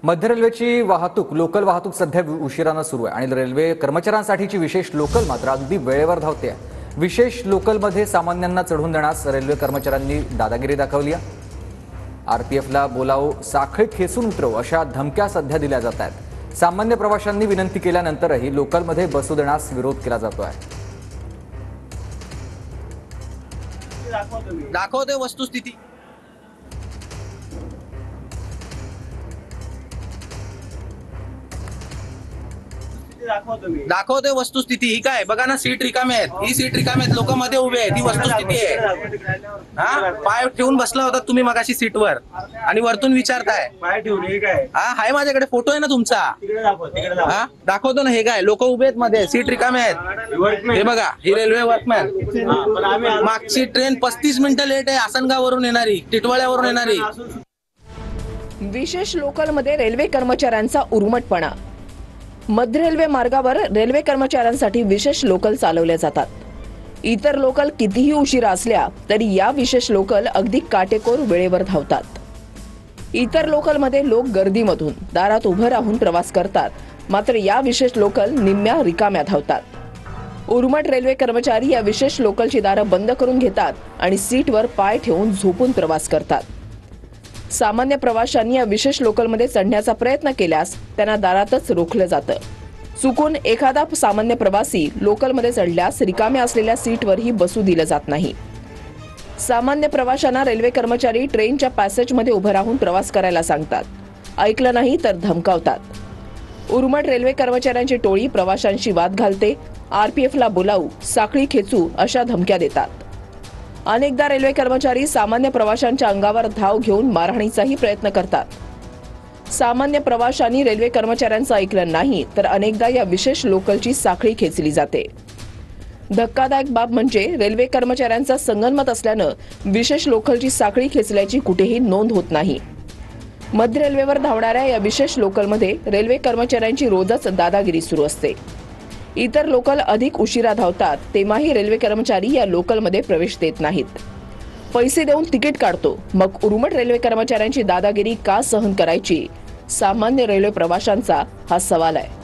मध्य रेल्वेची वाहतूक लोकल वाहतूक सध्या उशिराने सुरू आहे आणि रेल्वे कर्मचाऱ्यांसाठीची विशेष लोकल मात्र अगदी वेळेवर धावते आहे। विशेष लोकलमध्ये सामान्यांना चढून देण्यास रेल्वे कर्मचाऱ्यांनी दादागिरी दाखवली आहे। आरपीएफला बोलावो, साखळी खेचून उतरव अशा धमक्या सध्या दिल्या जात आहेत। सामान्य प्रवाशांनी विनंती केल्यानंतरही लोकलमध्ये बसू देण्यास विरोध केला जातो आहे। दाखवते वस्तुस्थिती। दाखवते वस्तुस्थिती। ही काय बघा ना, सीट रिकामी आहेत, ही सीट रिकामी आहेत, लोक मध्ये उभे आहेत, ही वस्तुस्थिती आहे। हा, पाय ठेवून बसला होता तुम्ही मगाशी सीटवर आणि वरतून विचारताय पाय ठेवून हे काय? हा आहे, माझ्याकडे फोटो आहे ना तुमचा। हा दाखवतो ना, हे काय लोक उभे आहेत मध्ये, सीट रिकामी आहेत। हे बघा, ही रेल्वे वर्कमॅन। मागची ट्रेन 35 मिनिटं लेट आहे, आसनगाववरून येणारी, टिटवाळ्यावरून येणारी। विशेष लोकलमध्ये रेल्वे कर्मचाऱ्यांचा उर्मटपणा। मध्य रेल्वे मार्गावर रेल्वे कर्मचाऱ्यांसाठी विशेष लोकल चालवल्या जातात। इतर लोकल कितीही उशिरा असल्या तरी या विशेष लोकल अगदी काटेकोर वेळेवर धावतात। इतर लोकलमध्ये लोक गर्दीमधून दारात उभं राहून प्रवास करतात, मात्र या विशेष लोकल निम्म्या रिकाम्या धावतात। उर्मट रेल्वे कर्मचारी या विशेष लोकलची दारं बंद करून घेतात आणि सीटवर पाय ठेवून झोपून प्रवास करतात। सामान्य प्रवाशांनी या विशेष लोकलमध्ये चढण्याचा प्रयत्न केल्यास त्यांना दारातच रोखलं जातं। चुकून एखादा सामान्य प्रवासी लोकलमध्ये चढल्यास रिकाम्या असलेल्या सीटवरही बसू दिलं जात नाही। सामान्य प्रवाशांना रेल्वे कर्मचारी ट्रेनच्या पॅसेजमध्ये उभं राहून प्रवास करायला सांगतात, ऐकलं नाही तर धमकावतात। उर्मट रेल्वे कर्मचाऱ्यांची टोळी प्रवाशांशी वाद घालते, आरपीएफला बोलावू, साखळी खेचू अशा धमक्या देतात। अनेकदा रेल्वे कर्मचारी सामान्य प्रवाशांच्या अंगावर धाव घेऊन मारहाणीचाही प्रयत्न करतात। सामान्य प्रवाशांनी रेल्वे कर्मचाऱ्यांचं ऐकलं नाही तर अनेकदा या विशेष लोकलची साखळी खेचली जाते। धक्कादायक बाब म्हणजे रेल्वे कर्मचाऱ्यांचा संगनमत असल्यानं विशेष लोकलची साखळी खेचल्याची कुठेही नोंद होत नाही। मध्य रेल्वेवर धावणाऱ्या या विशेष लोकलमध्ये रेल्वे कर्मचाऱ्यांची रोजच दादागिरी सुरू असते। इतर लोकल अधिक उशिरा धावतात तेव्हाही रेल्वे कर्मचारी या लोकलमध्ये प्रवेश देत नाहीत। पैसे देऊन तिकीट काढतो, मग उर्मट रेल्वे कर्मचाऱ्यांची दादागिरी का सहन करायची? सामान्य रेल्वे प्रवाशांचा हा सवाल आहे।